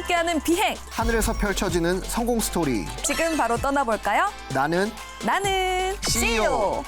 함께하는 비행. 하늘에서 펼쳐지는 성공 스토리. 지금 바로 떠나볼까요? 나는 CEO.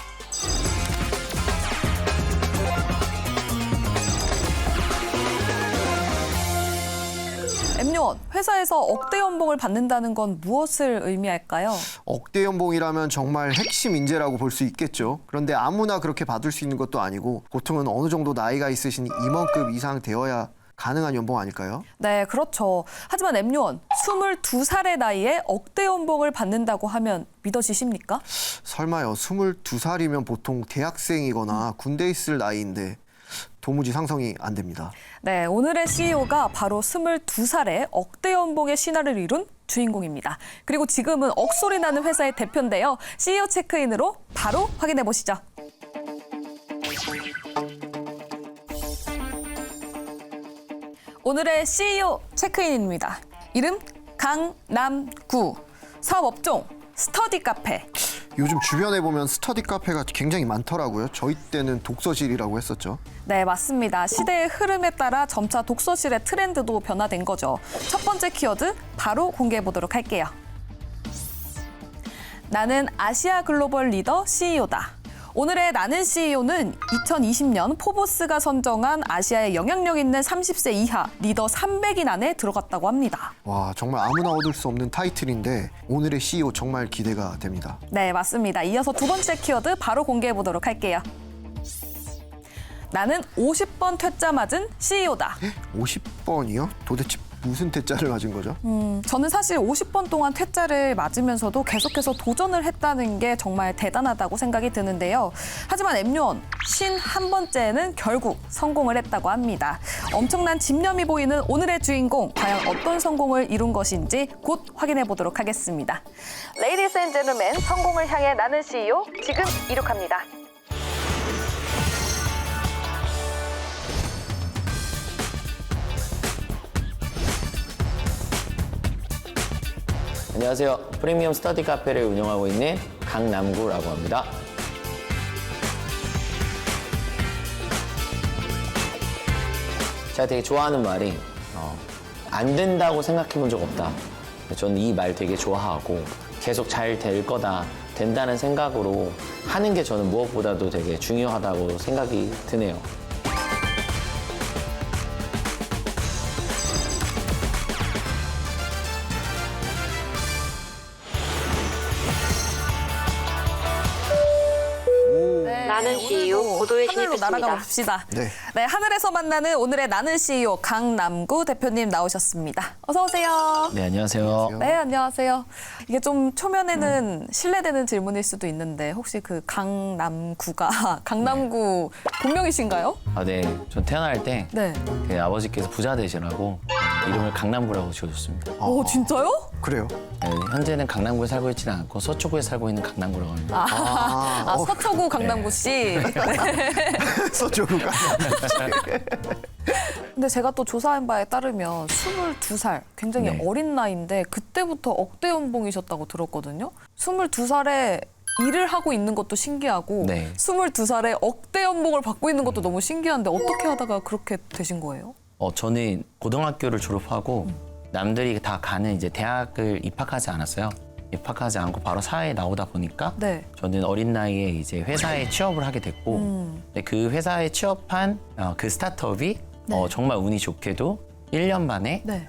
엠요원, 회사에서 억대 연봉을 받는다는 건 무엇을 의미할까요? 억대 연봉이라면 정말 핵심 인재라고 볼 수 있겠죠. 그런데 아무나 그렇게 받을 수 있는 것도 아니고 보통은 어느 정도 나이가 있으신 임원급 이상 되어야 가능한 연봉 아닐까요? 네, 그렇죠. 하지만 엠요원, 22살의 나이에 억대 연봉을 받는다고 하면 믿어지십니까? 설마요. 22살이면 보통 대학생이거나 군대에 있을 나이인데 도무지 상상이 안 됩니다. 네, 오늘의 CEO가 바로 22살에 억대 연봉의 신화를 이룬 주인공입니다. 그리고 지금은 억소리 나는 회사의 대표인데요. CEO 체크인으로 바로 확인해 보시죠. 오늘의 CEO 체크인입니다. 이름 강남구, 사업업종 스터디 카페. 요즘 주변에 보면 스터디 카페가 굉장히 많더라고요. 저희 때는 독서실이라고 했었죠. 네, 맞습니다. 시대의 흐름에 따라 점차 독서실의 트렌드도 변화된 거죠. 첫 번째 키워드 바로 공개해 보도록 할게요. 나는 아시아 글로벌 리더 CEO다. 오늘의 나는 CEO는 2020년 포브스가 선정한 아시아의 영향력 있는 30세 이하 리더 300인 안에 들어갔다고 합니다. 와, 정말 아무나 얻을 수 없는 타이틀인데 오늘의 CEO 정말 기대가 됩니다. 네, 맞습니다. 이어서 두 번째 키워드 바로 공개해 보도록 할게요. 나는 50번 퇴짜 맞은 CEO다. 50번이요? 도대체 무슨 퇴짜를 맞은 거죠? 저는 사실 50번 동안 퇴짜를 맞으면서도 계속해서 도전을 했다는 게 정말 대단하다고 생각이 드는데요. 하지만 엠요원, 51번째는 결국 성공을 했다고 합니다. 엄청난 집념이 보이는 오늘의 주인공, 과연 어떤 성공을 이룬 것인지 곧 확인해 보도록 하겠습니다. Ladies and gentlemen, 성공을 향해 나는 CEO, 지금 이륙합니다. 안녕하세요. 프리미엄 스터디 카페를 운영하고 있는 강남구라고 합니다. 제가 되게 좋아하는 말이 안 된다고 생각해 본 적 없다. 저는 이 말 되게 좋아하고 계속 잘 될 거다, 된다는 생각으로 하는 게 저는 무엇보다도 되게 중요하다고 생각이 드네요. 나는 CEO 보도에 하늘로 진입했습니다. 날아가 봅시다. 네. 네, 하늘에서 만나는 오늘의 나는 CEO 강남구 대표님 나오셨습니다. 어서 오세요. 네, 안녕하세요. 네, 안녕하세요. 이게 좀 초면에는 실례되는 질문일 수도 있는데 혹시 그 강남구가 강남구 본명이신가요? 아, 네. 전 태어날 때 네. 그 아버지께서 부자 되시라고 이름을 강남구라고 지어줬습니다. 오, 진짜요? 그래요? 네, 현재는 강남구에 살고 있지는 않고 서초구에 살고 있는 강남구라고 합니다. 서초구 강남구 씨. 네. 서초구가. 근데 제가 또 조사한 바에 따르면 22살, 굉장히 네. 어린 나이인데 그때부터 억대 연봉이셨다고 들었거든요. 22살에 일을 하고 있는 것도 신기하고 네. 22살에 억대 연봉을 받고 있는 것도 너무 신기한데 어떻게 하다가 그렇게 되신 거예요? 저는 고등학교를 졸업하고 남들이 다 가는 이제 대학을 입학하지 않았어요. 입학하지 않고 바로 사회에 나오다 보니까 네. 저는 어린 나이에 이제 회사에 취업을 하게 됐고 근데 그 회사에 취업한 그 스타트업이 정말 운이 좋게도 1년 만에 네.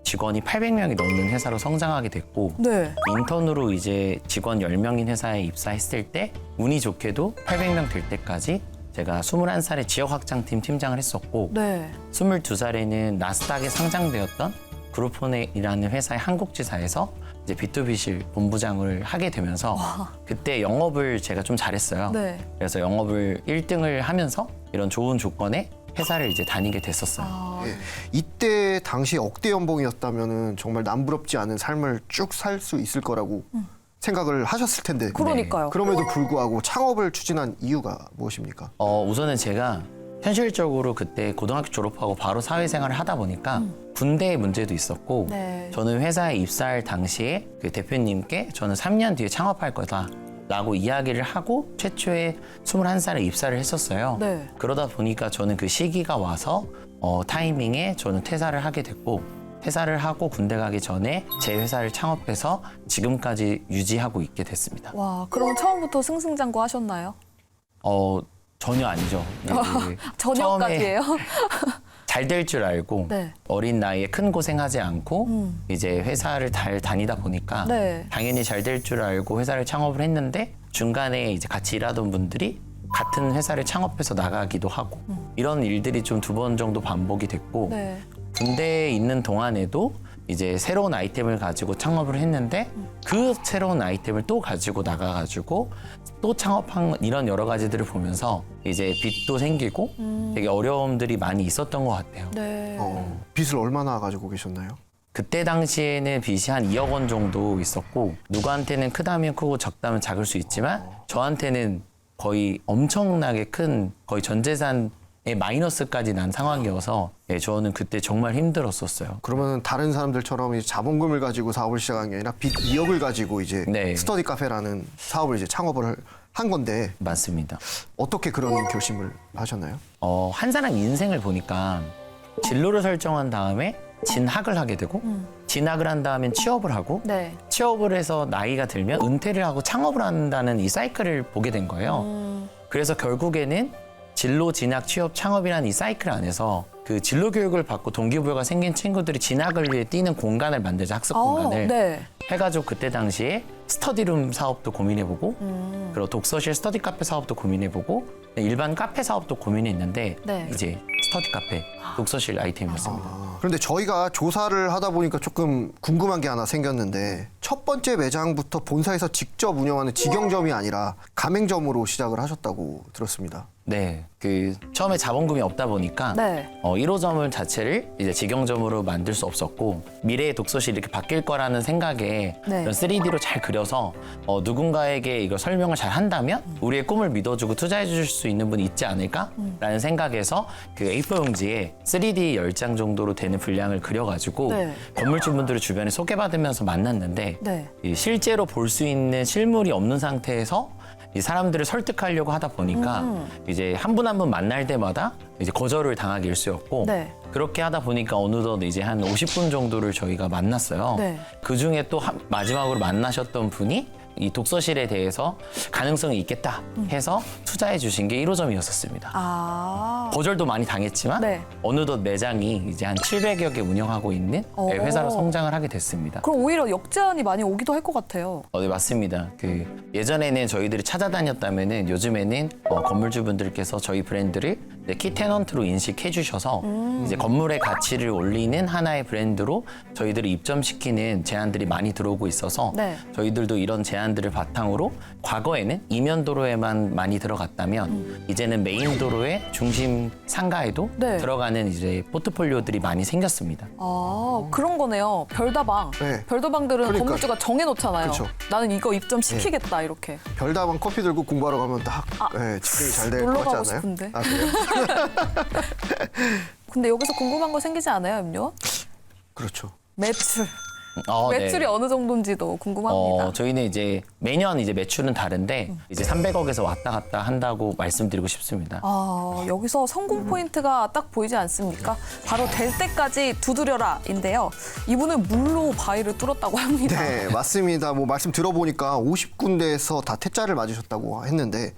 직원이 800명이 넘는 회사로 성장하게 됐고 네. 인턴으로 이제 직원 10명인 회사에 입사했을 때 운이 좋게도 800명 될 때까지 제가 21살에 지역 확장팀 팀장을 했었고 네. 22살에는 나스닥에 상장되었던 그룹폰이라는 회사의 한국지사에서 이제 B2B실 본부장을 하게 되면서 그때 영업을 제가 좀 잘했어요. 네. 그래서 영업을 1등을 하면서 이런 좋은 조건에 회사를 이제 다니게 됐었어요. 예. 이때 당시 억대 연봉이었다면은 정말 남부럽지 않은 삶을 쭉 살 수 있을 거라고 생각을 하셨을 텐데. 그러니까요. 그럼에도 불구하고 창업을 추진한 이유가 무엇입니까? 우선은 제가 현실적으로 그때 고등학교 졸업하고 바로 사회생활을 하다 보니까 군대의 문제도 있었고 네. 저는 회사에 입사할 당시에 그 대표님께 저는 3년 뒤에 창업할 거다 라고 이야기를 하고 최초에 21살에 입사를 했었어요. 네. 그러다 보니까 저는 그 시기가 와서 타이밍에 저는 퇴사를 하게 됐고 회사를 하고 군대 가기 전에 제 회사를 창업해서 지금까지 유지하고 있게 됐습니다. 와, 그럼 처음부터 승승장구 하셨나요? 전혀 아니죠. 전혀까지예요? 잘 될 줄 알고 네. 어린 나이에 큰 고생하지 않고 이제 회사를 잘 다니다 보니까 네. 당연히 잘 될 줄 알고 회사를 창업을 했는데 중간에 이제 같이 일하던 분들이 같은 회사를 창업해서 나가기도 하고 이런 일들이 좀 2번 정도 반복이 됐고 네. 군대에 있는 동안에도 이제 새로운 아이템을 가지고 창업을 했는데 그 새로운 아이템을 또 가지고 나가가지고 또 창업한 이런 여러 가지들을 보면서 이제 빚도 생기고 되게 어려움들이 많이 있었던 것 같아요. 네. 빚을 얼마나 가지고 계셨나요? 그때 당시에는 빚이 한 2억 원 정도 있었고 누구한테는 크다면 크고 작다면 작을 수 있지만 저한테는 거의 엄청나게 큰 거의 전 재산의 마이너스까지 난 상황이어서 예, 저는 그때 정말 힘들었었어요. 그러면 다른 사람들처럼 이제 자본금을 가지고 사업을 시작한 게 아니라 빚 2억을 가지고 이제 네. 스터디 카페라는 사업을 이제 창업을 한 건데 맞습니다. 어떻게 그런 결심을 하셨나요? 한 사람 인생을 보니까 진로를 설정한 다음에 진학을 하게 되고 진학을 한 다음엔 취업을 하고 네. 취업을 해서 나이가 들면 은퇴를 하고 창업을 한다는 이 사이클을 보게 된 거예요. 그래서 결국에는 진로, 진학, 취업, 창업이라는 이 사이클 안에서 그 진로 교육을 받고 동기부여가 생긴 친구들이 진학을 위해 뛰는 공간을 만들자, 학습 공간을. 네. 해가지고 그때 당시에 스터디룸 사업도 고민해보고 그리고 독서실 스터디 카페 사업도 고민해보고 일반 카페 사업도 고민했는데 네. 이제 스터디 카페, 독서실 아이템이었습니다. 그런데 저희가 조사를 하다 보니까 조금 궁금한 게 하나 생겼는데 첫 번째 매장부터 본사에서 직접 운영하는 직영점이 아니라 가맹점으로 시작을 하셨다고 들었습니다. 네, 그 처음에 자본금이 없다 보니까 네. 1호점을 자체를 이제 직영점으로 만들 수 없었고 미래의 독서실이 이렇게 바뀔 거라는 생각에 네. 이런 3D로 잘 그려서 누군가에게 이걸 설명을 잘 한다면 우리의 꿈을 믿어주고 투자해 줄 수 있는 분이 있지 않을까라는 생각에서 그 A4 용지에 3D 10장 정도로 되는 분량을 그려가지고 네. 건물주분들을 주변에 소개받으면서 만났는데 네. 이 실제로 볼 수 있는 실물이 없는 상태에서 이 사람들을 설득하려고 하다 보니까 이제 한 분 한 분 만날 때마다 이제 거절을 당하기 일쑤였고 네. 그렇게 하다 보니까 어느덧 이제 한 50분 정도를 저희가 만났어요. 네. 그 중에 또 마지막으로 만나셨던 분이 이 독서실에 대해서 가능성이 있겠다 해서 투자해 주신 게 1호점이었었습니다. 아. 거절도 많이 당했지만 네. 어느덧 매장이 이제 한 700여 개 운영하고 있는 회사로 성장을 하게 됐습니다. 그럼 오히려 역제안이 많이 오기도 할 것 같아요. 네, 맞습니다. 그 예전에는 저희들이 찾아다녔다면은 요즘에는 건물주분들께서 저희 브랜드를 키 테넌트로 인식해 주셔서 이제 건물의 가치를 올리는 하나의 브랜드로 저희들을 입점시키는 제안들이 많이 들어오고 있어서 네. 저희들도 이런 제안들을 바탕으로 과거에는 이면 도로에만 많이 들어갔다면 이제는 메인 도로의 중심 상가에도 네. 들어가는 이제 포트폴리오들이 많이 생겼습니다. 아, 그런 거네요. 별다방. 네. 별다방들은 그러니까. 건물주가 정해놓잖아요. 그쵸. 나는 이거 입점시키겠다, 이렇게. 별다방 커피 들고 공부하러 가면 딱 집중이 잘 될 것 놀러 같지 가고 않아요? 싶은데. 아, 그래요? 근데 여기서 궁금한 거 생기지 않아요, 염료? 그렇죠. 매출. 네. 매출이 어느 정도인지도 궁금합니다. 저희는 이제 매년 이제 매출은 다른데 이제 300억에서 왔다 갔다 한다고 말씀드리고 싶습니다. 아, 여기서 성공 포인트가 딱 보이지 않습니까? 바로 될 때까지 두드려라인데요. 이분은 물로 바위를 뚫었다고 합니다. 네, 맞습니다. 뭐 말씀 들어보니까 50군데에서 다 퇴짜를 맞으셨다고 했는데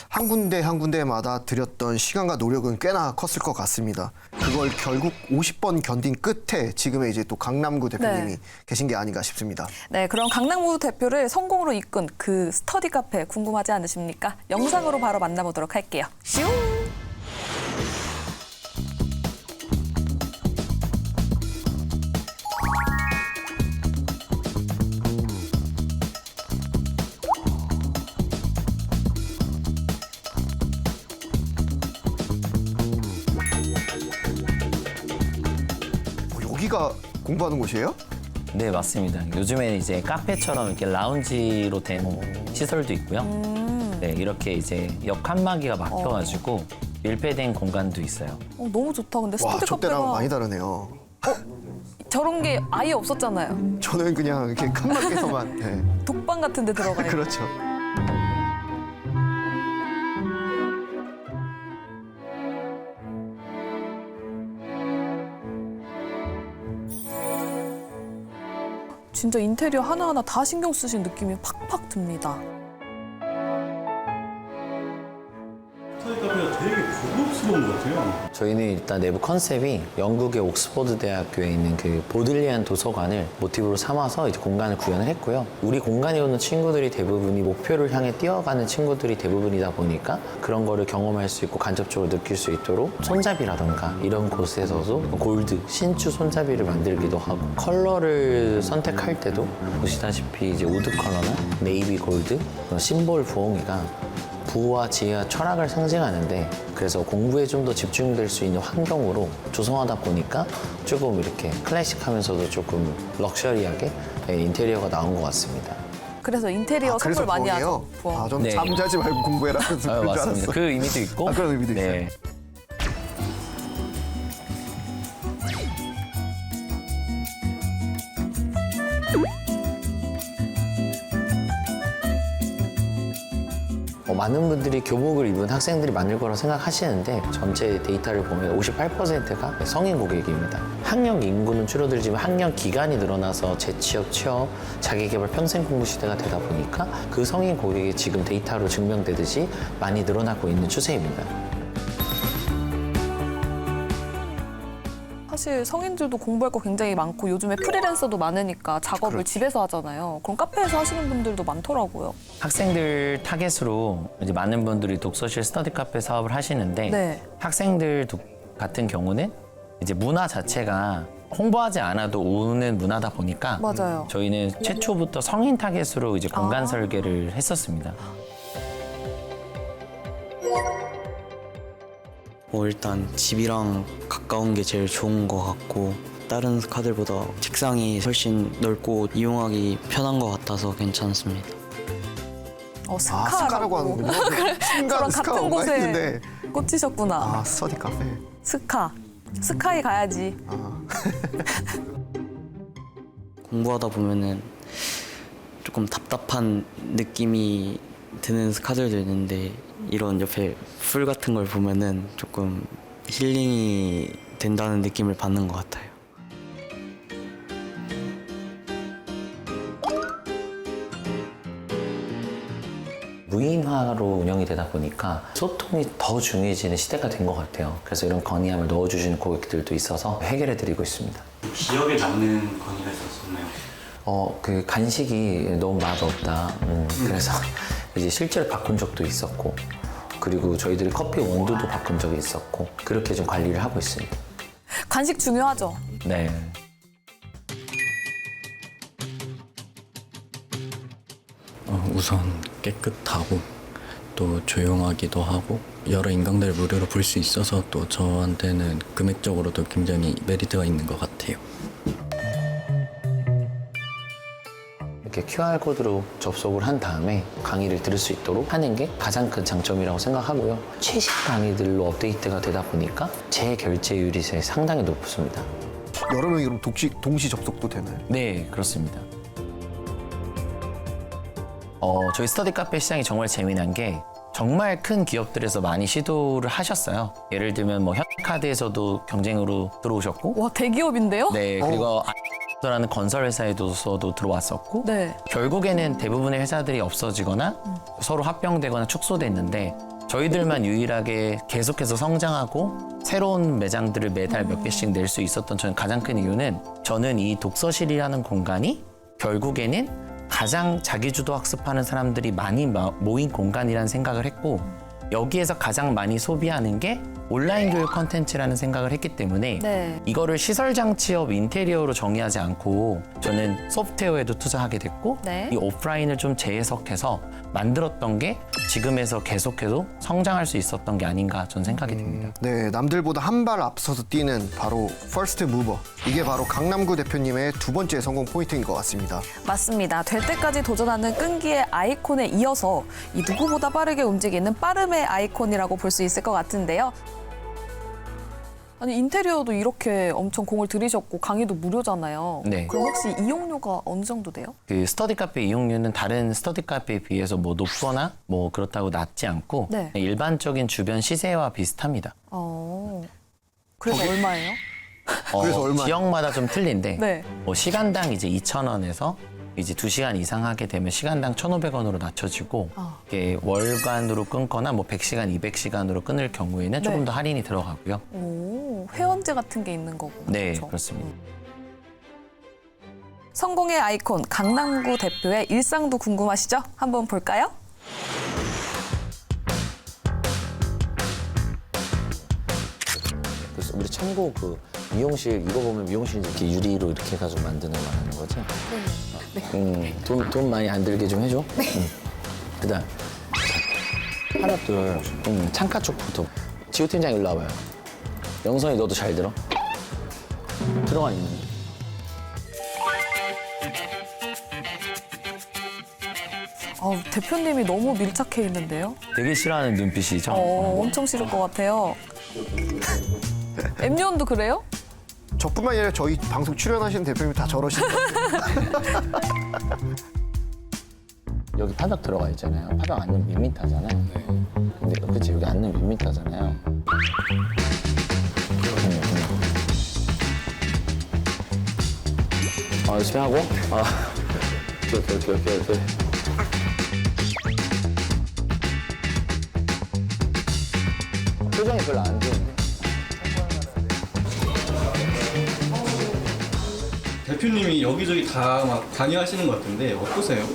한 군데 한 군데마다 들였던 시간과 노력은 꽤나 컸을 것 같습니다. 그걸 결국 50번 견딘 끝에 지금의 이제 또 강남구 대표님이 네. 계신 게 아닌가 싶습니다. 네, 그럼 강남구 대표를 성공으로 이끈 그 스터디 카페 궁금하지 않으십니까? 영상으로 바로 만나보도록 할게요. 슝! 여기가 공부하는 곳이에요? 네, 맞습니다. 요즘에는 이제 카페처럼 이렇게 라운지로 된 시설도 있고요. 네, 이렇게 이제 옆 칸막이가 막혀가지고 밀폐된 공간도 있어요. 너무 좋다. 근데 와, 스터디 저 때랑 카페가 많이 다르네요. 저런 게 아예 없었잖아요. 저는 그냥 이렇게 칸막이에서만. 네. 독방 같은 데 들어가요. 그렇죠. 진짜 인테리어 하나하나 다 신경 쓰신 느낌이 팍팍 듭니다. 스터디 카페가 되게 고급스러운 것 같아요. 저희는 일단 내부 컨셉이 영국의 옥스퍼드 대학교에 있는 그 보들리안 도서관을 모티브로 삼아서 이제 공간을 구현을 했고요. 우리 공간에 오는 친구들이 대부분이 목표를 향해 뛰어가는 친구들이 대부분이다 보니까 그런 거를 경험할 수 있고 간접적으로 느낄 수 있도록 손잡이라던가 이런 곳에서도 골드, 신주 손잡이를 만들기도 하고 컬러를 선택할 때도 보시다시피 이제 우드 컬러나 네이비 골드, 심볼 부엉이가 부와 지혜와 철학을 상징하는데 그래서 공부에 좀 더 집중될 수 있는 환경으로 조성하다 보니까 조금 이렇게 클래식하면서도 조금 럭셔리하게 인테리어가 나온 것 같습니다. 그래서 인테리어 선물 많이 하죠. 부엉. 좀 네. 잠자지 말고 공부해라. 그런 줄 맞습니다. 알았어. 그 의미도 있고. 그런 의미도 있어요. 네. 많은 분들이 교복을 입은 학생들이 많을 거라고 생각하시는데 전체 데이터를 보면 58%가 성인 고객입니다. 학령 인구는 줄어들지만 학령 기간이 늘어나서 재취업, 취업, 자기개발 평생 공부 시대가 되다 보니까 그 성인 고객이 지금 데이터로 증명되듯이 많이 늘어나고 있는 추세입니다. 사실 성인들도 공부할 거 굉장히 많고 요즘에 프리랜서도 많으니까 작업을 집에서 하잖아요. 그럼 카페에서 하시는 분들도 많더라고요. 학생들 타겟으로 이제 많은 분들이 독서실 스터디 카페 사업을 하시는데 네. 학생들 같은 경우는 이제 문화 자체가 홍보하지 않아도 오는 문화다 보니까 맞아요. 저희는 최초부터 성인 타겟으로 이제 공간 설계를 했었습니다. 일단 집이랑 가까운 게 제일 좋은 것 같고 다른 카드보다 책상이 훨씬 넓고 이용하기 편한 것 같아서 괜찮습니다. 스카라고 하는군요. 순간 저랑 스카가 같은 뭔가 곳에 했는데. 꽂히셨구나. 스터디 카페. 스카에 가야지. 공부하다 보면은 조금 답답한 느낌이 드는 카드들도 있는데 이런 옆에 풀 같은 걸 보면은 조금 힐링이 된다는 느낌을 받는 것 같아요. 무인화로 운영이 되다 보니까 소통이 더 중요해지는 시대가 된 것 같아요. 그래서 이런 건의함을 넣어주시는 고객들도 있어서 해결해드리고 있습니다. 기억에 남는 건의가 있었었나요? 그 간식이 너무 맛없다. 그래서 이제 실제로 바꾼 적도 있었고, 그리고 저희들이 커피 온도도 바꾼 적이 있었고, 그렇게 좀 관리를 하고 있습니다. 간식 중요하죠. 네. 우선 깨끗하고 또 조용하기도 하고 여러 인강들을 무료로 볼 수 있어서 또 저한테는 금액적으로도 굉장히 메리트가 있는 것 같아요. 이렇게 QR코드로 접속을 한 다음에 강의를 들을 수 있도록 하는 게 가장 큰 장점이라고 생각하고요. 최신 강의들로 업데이트가 되다 보니까 재결제율이 상당히 높습니다. 여러 명이 그럼 동시 접속도 되나요? 네, 그렇습니다. 저희 스터디 카페 시장이 정말 재미난 게 정말 큰 기업들에서 많이 시도를 하셨어요. 예를 들면 뭐 현카드에서도 경쟁으로 들어오셨고, 와, 대기업인데요? 네, 그리고 라는 건설 회사에서도 들어왔었고, 네. 결국에는 대부분의 회사들이 없어지거나 서로 합병되거나 축소됐는데 저희들만 유일하게 계속해서 성장하고 새로운 매장들을 매달 몇 개씩 낼 수 있었던 저는 가장 큰 이유는 저는 이 독서실이라는 공간이 결국에는 가장 자기주도 학습하는 사람들이 많이 모인 공간이라는 생각을 했고 여기에서 가장 많이 소비하는 게 온라인 교육 콘텐츠라는 생각을 했기 때문에 네. 이거를 시설 장치업 인테리어로 정의하지 않고 저는 소프트웨어에도 투자하게 됐고 네. 이 오프라인을 좀 재해석해서 만들었던 게 지금에서 계속해서 성장할 수 있었던 게 아닌가 저는 생각이 듭니다. 네, 남들보다 한 발 앞서서 뛰는 바로 퍼스트 무버. 이게 바로 강남구 대표님의 두 번째 성공 포인트인 것 같습니다. 맞습니다. 될 때까지 도전하는 끈기의 아이콘에 이어서 이 누구보다 빠르게 움직이는 빠름의 아이콘이라고 볼 수 있을 것 같은데요. 아니 인테리어도 이렇게 엄청 공을 들이셨고 강의도 무료잖아요. 네. 그럼 혹시 이용료가 어느 정도 돼요? 그 스터디 카페 이용료는 다른 스터디 카페에 비해서 뭐 높거나 뭐 그렇다고 낮지 않고 네. 일반적인 주변 시세와 비슷합니다. 그래서 얼마예요? 그래서 얼마? 지역마다 좀 틀린데 네. 뭐 시간당 이제 2,000원에서 이제 2시간 이상 하게 되면 시간당 1,500원으로 낮춰지고 이게 월간으로 끊거나 뭐 100시간, 200시간으로 끊을 경우에는 조금 네. 더 할인이 들어가고요. 오, 회원제 같은 게 있는 거구나. 네, 그렇죠? 그렇습니다. 성공의 아이콘 강남구 대표의 일상도 궁금하시죠? 한번 볼까요? 그래서 우리 창고 그 미용실 이거 보면 미용실 이렇게 유리로 이렇게 해가지고 만드는 거 말하는 거지? 네. 돈 많이 안 들게 좀 해줘. 네. 그다음 하나 둘 창가 쪽부터 지호 팀장 일로 와봐요. 영선이 너도 잘 들어. 들어가 있는데. 대표님이 너무 밀착해 있는데요. 되게 싫어하는 눈빛이죠. 엄청 싫을 것 같아요. 엠요원도 그래요? 저뿐만 아니라 저희 방송 출연하시는 대표님이 다 저러시는 거 여기 파벽 들어가 있잖아요. 파벽 안는 밋밋하잖아요. 근데 그치 여기 안는 밋밋하잖아요. 열심히 하고. 오케이. 표정이 별로 안 좋은데. 대표님이 여기저기 다 막 관여하시는 것 같은데 어떠세요?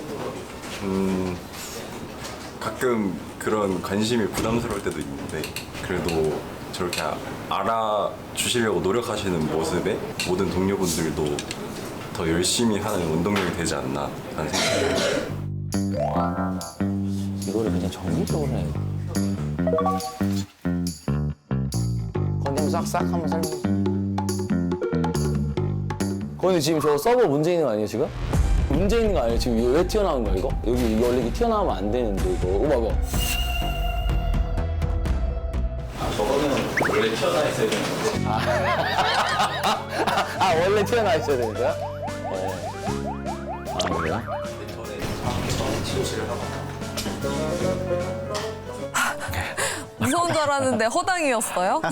가끔 그런 관심이 부담스러울 때도 있는데 그래도 저렇게 알아주시려고 노력하시는 모습에 모든 동료분들도 더 열심히 하는 원동력이 되지 않나 하는 생각이 이거를 그냥 정리적으로 해. 그냥 싹싹 한번 설명해. 근데 지금 저 서버 문제 있는 거 아니에요, 지금? 문제 있는 거 아니에요? 지금 이거 왜 튀어나온 거야, 이거? 여기 원래 이게 튀어나오면 안 되는데, 이거. 봐봐. 저거는 원래 튀어나와 있어야 되는데. 원래 튀어나와 있어야 되는 거야? 그래요? 무서운 줄 알았는데 허당이었어요?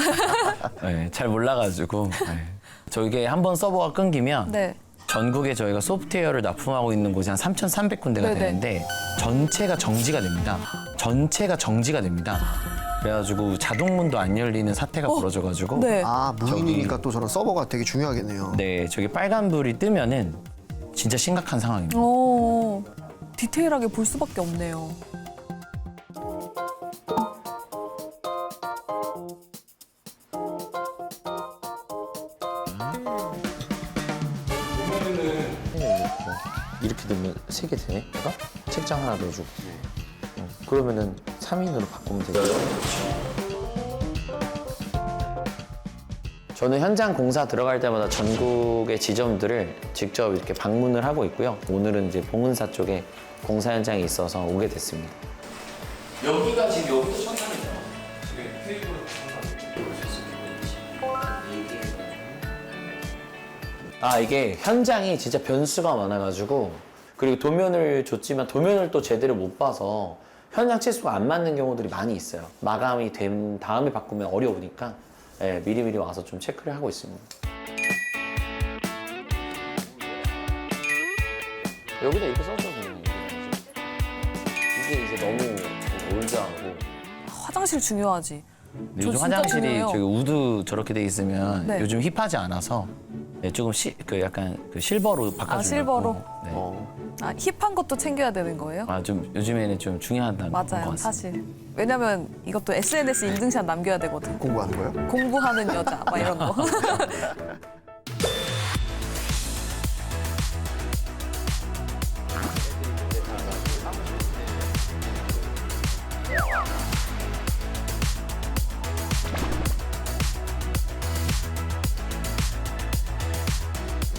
네, 잘 몰라가지고. 네. 저게 한번 서버가 끊기면 네. 전국에 저희가 소프트웨어를 납품하고 있는 곳이 한 3,300군데가 네네. 되는데 전체가 정지가 됩니다. 전체가 정지가 됩니다. 그래가지고 자동문도 안 열리는 사태가 벌어져가지고 네. 무인이니까 또 저런 서버가 되게 중요하겠네요. 네, 저기 빨간불이 뜨면은 진짜 심각한 상황입니다. 디테일하게 볼 수밖에 없네요. 이렇게 되면 3개 되네? 내가? 책장 하나 넣어주고. 그러면은 3인으로 바꾸면 되죠. 저는 현장 공사 들어갈 때마다 전국의 지점들을 직접 이렇게 방문을 하고 있고요. 오늘은 이제 봉은사 쪽에 공사 현장이 있어서 오게 됐습니다. 여기가 지금 여기도 천장이죠. 지금 테이블은 이게 현장이 진짜 변수가 많아가지고 그리고 도면을 줬지만 도면을 또 제대로 못 봐서 현장 치수가 안 맞는 경우들이 많이 있어요. 마감이 된 다음에 바꾸면 어려우니까 미리미리 와서 좀 체크를 하고 있습니다. 여기다 이렇게 써줘도 되는 이게 이제 너무 올드하고 화장실 중요하지. 저 요즘 진짜 화장실이 중요해요. 저기 우드 저렇게 돼 있으면 네. 요즘 힙하지 않아서 조금 약간 그 실버로 바꿔주려고. 실버로? 네. 힙한 것도 챙겨야 되는 거예요? 좀 요즘에는 좀 중요하다는 것 맞아요, 같습니다. 사실. 왜냐면 이것도 SNS 인증샷 남겨야 되거든. 공부하는 거요? 공부하는 여자, 막 이런 거.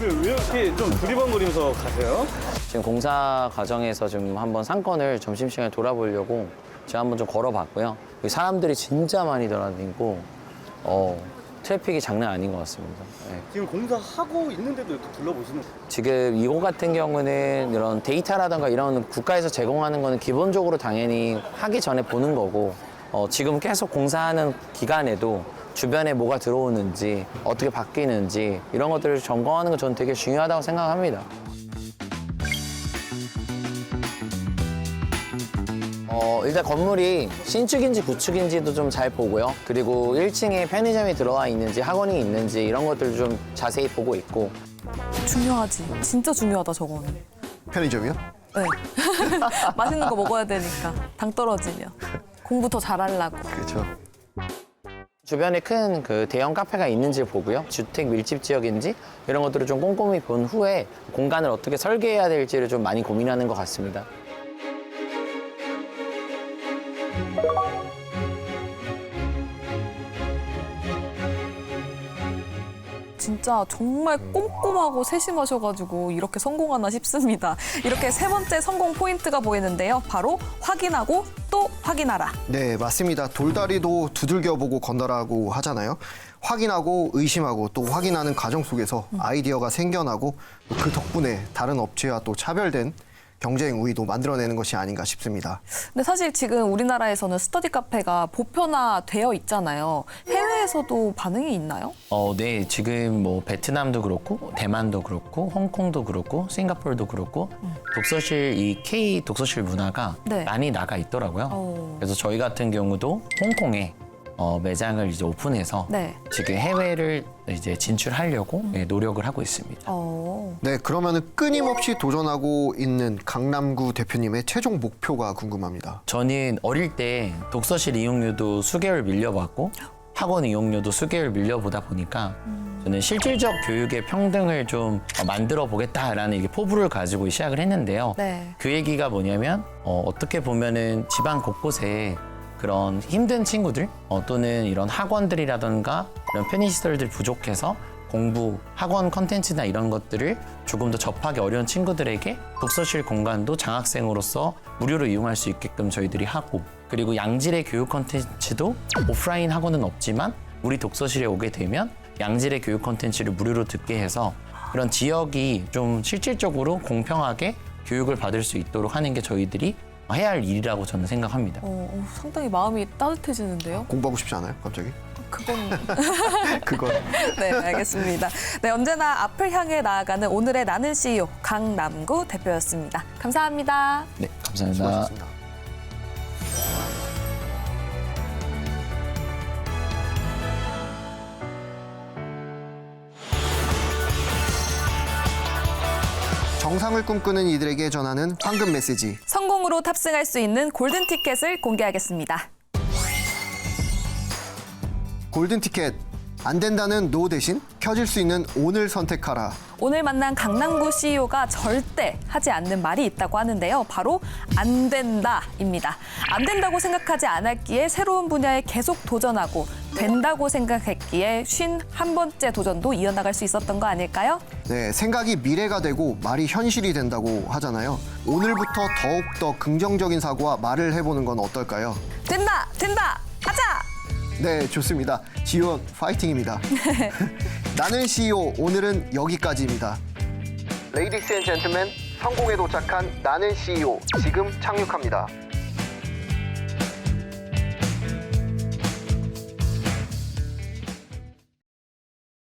왜 이렇게 좀 두리번거리면서 가세요? 지금 공사 과정에서 좀 한번 상권을 점심시간에 돌아보려고 제가 한번 좀 걸어봤고요. 여기 사람들이 진짜 많이 돌아다니고 트래픽이 장난 아닌 것 같습니다. 네. 지금 공사하고 있는데도 이렇게 둘러보시는 거예요? 지금 이곳 같은 경우는 이런 데이터라든가 이런 국가에서 제공하는 거는 기본적으로 당연히 하기 전에 보는 거고 지금 계속 공사하는 기간에도 주변에 뭐가 들어오는지, 어떻게 바뀌는지 이런 것들을 점검하는 건 저는 되게 중요하다고 생각합니다. 일단 건물이 신축인지 구축인지도 좀 잘 보고요. 그리고 1층에 편의점이 들어와 있는지 학원이 있는지 이런 것들을 좀 자세히 보고 있고. 중요하지. 진짜 중요하다 저거는. 편의점이요? 네. 맛있는 거 먹어야 되니까 당 떨어지면 공부 더 잘하려고. 그렇죠. 주변에 큰 그 대형 카페가 있는지 보고요. 주택 밀집 지역인지 이런 것들을 좀 꼼꼼히 본 후에 공간을 어떻게 설계해야 될지를 좀 많이 고민하는 것 같습니다. 진짜 정말 꼼꼼하고 세심하셔가지고 이렇게 성공하나 싶습니다. 이렇게 세 번째 성공 포인트가 보이는데요. 바로 확인하고 또 확인하라. 네, 맞습니다. 돌다리도 두들겨보고 건너라고 하잖아요. 확인하고 의심하고 또 확인하는 과정 속에서 아이디어가 생겨나고 그 덕분에 다른 업체와 또 차별된 경쟁 우위도 만들어내는 것이 아닌가 싶습니다. 근데 사실 지금 우리나라에서는 스터디 카페가 보편화되어 있잖아요. 해외에서도 반응이 있나요? 네, 지금 뭐 베트남도 그렇고 대만도 그렇고 홍콩도 그렇고 싱가포르도 그렇고 독서실 이 K 독서실 문화가 네. 많이 나가 있더라고요. 그래서 저희 같은 경우도 홍콩에 매장을 이제 오픈해서 네. 지금 해외를 이제 진출하려고 노력을 하고 있습니다. 네, 그러면은 끊임없이 도전하고 있는 강남구 대표님의 최종 목표가 궁금합니다. 저는 어릴 때 독서실 이용료도 수개월 밀려봤고 학원 이용료도 수개월 밀려보다 보니까 저는 실질적 교육의 평등을 좀 만들어 보겠다라는 이게 포부를 가지고 시작을 했는데요. 네. 그 얘기가 뭐냐면 어떻게 보면은 지방 곳곳에 그런 힘든 친구들 또는 이런 학원들이라든가 이런 편의시설들 부족해서 공부, 학원 컨텐츠나 이런 것들을 조금 더 접하기 어려운 친구들에게 독서실 공간도 장학생으로서 무료로 이용할 수 있게끔 저희들이 하고 그리고 양질의 교육 컨텐츠도 오프라인 학원은 없지만 우리 독서실에 오게 되면 양질의 교육 컨텐츠를 무료로 듣게 해서 그런 지역이 좀 실질적으로 공평하게 교육을 받을 수 있도록 하는 게 저희들이 해야 할 일이라고 저는 생각합니다. 상당히 마음이 따뜻해지는데요. 공부하고 싶지 않아요, 갑자기? 그건 그건. 네, 알겠습니다. 네, 언제나 앞을 향해 나아가는 오늘의 나는 CEO 강남구 대표였습니다. 감사합니다. 네, 감사합니다. 수고하셨습니다. 정상을 꿈꾸는 이들에게 전하는 황금 메시지. 성공으로 탑승할 수 있는 골든 티켓을 공개하겠습니다. 골든 티켓. 안 된다는 노 대신 켜질 수 있는 오늘 선택하라. 오늘 만난 강남구 CEO가 절대 하지 않는 말이 있다고 하는데요. 바로 안 된다입니다. 안 된다고 생각하지 않았기에 새로운 분야에 계속 도전하고 된다고 생각했기에 51번째 도전도 이어나갈 수 있었던 거 아닐까요? 네, 생각이 미래가 되고 말이 현실이 된다고 하잖아요. 오늘부터 더욱더 긍정적인 사고와 말을 해보는 건 어떨까요? 된다! 된다! 하자! 네, 좋습니다. 지원 파이팅입니다. 나는 CEO, 오늘은 여기까지입니다. Ladies and gentlemen, 성공에 도착한 나는 CEO, 지금 착륙합니다.